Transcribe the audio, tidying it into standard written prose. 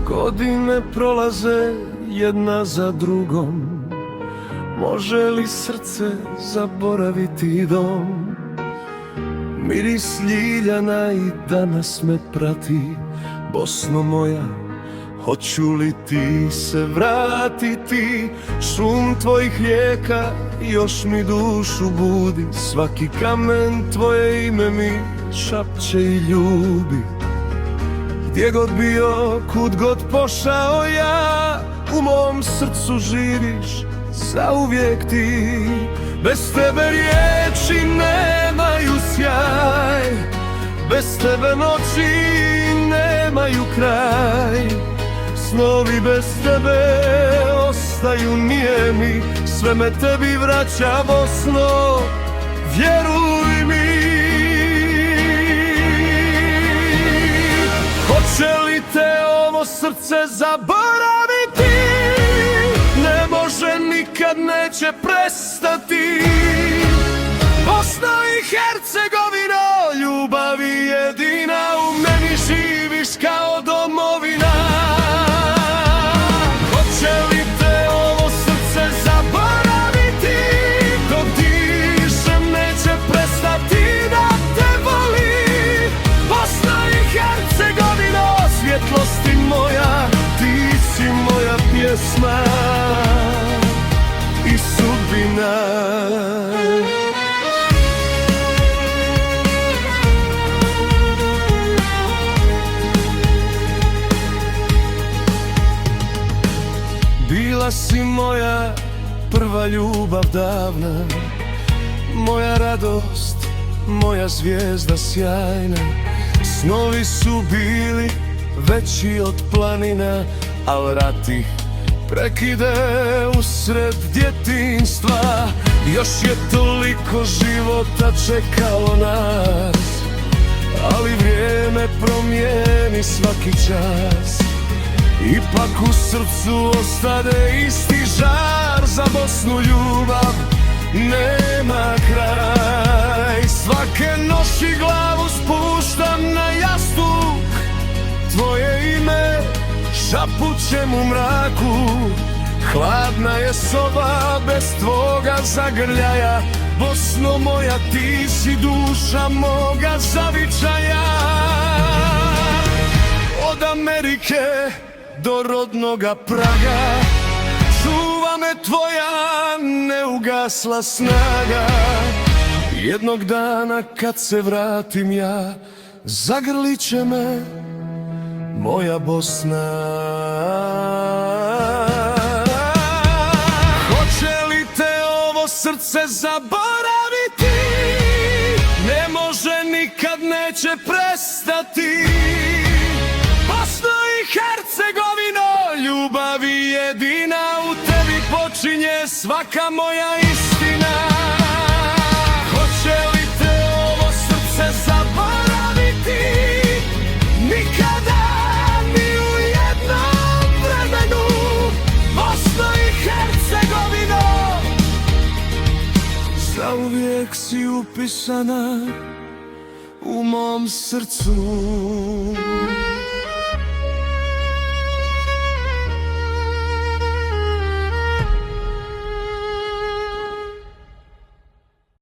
Godine prolaze jedna za drugom, može li srce zaboraviti dom? Miris ljiljana i danas me prati, Bosno moja, hoću li ti se vratiti? Šum tvojih rijeka još mi dušu budi, svaki kamen tvoje ime mi šapće i ljubi. Gdje god bio, kud god pošao ja, u mom srcu živiš zauvijek ti. Bez tebe riječi nemaju sjaj, bez tebe noći nemaju kraj. Snovi bez tebe ostaju nijemi, sve me tebi vraća, Bosno, vjeruj mi. Hoće li te ovo srce zaboraviti? Ne može, nikad neće prestati. Bosno i Hercegovino, ljubavi jedina, u meni živiš kao domovina. Hoće li te ovo srce zaboraviti? Dok dišem neće prestati da te voli. Bosno i Hercegovino, svjetlosti moja, ti si moja pjesma i sudbina. Bila si moja prva ljubav davna, moja radost, moja zvijezda sjajna. Snovi su bili veći od planina, al rat ih prekide usred djetinjstva. Još je toliko života čekalo nas, ali vrijeme promijeni svaki čas. Ipak u srcu ostade isti žar, za Bosnu ljubav nema kraj. Svake noći glavu spuštam na jastuk, tvoje ime šapućem u mraku. Hladna je soba bez tvoga zagrljaja, Bosno moja, ti si duša moga zavičaja. Od Amerike do rodnoga Praga, čuva me tvoja neugasla snaga. Jednog dana kad se vratim ja, zagrlit će me moja Bosna. Hoće li te ovo srce zaboraviti? Ne može, nikad neće prestati. Bosno i Hercegovino, ljubavi jedina, u tebi počinje svaka moja istina. Hoće li te ovo srce zaboraviti? Nikada, ni u jednom vremenu. Bosno i Hercegovino, zauvijek si upisana u mom srcu.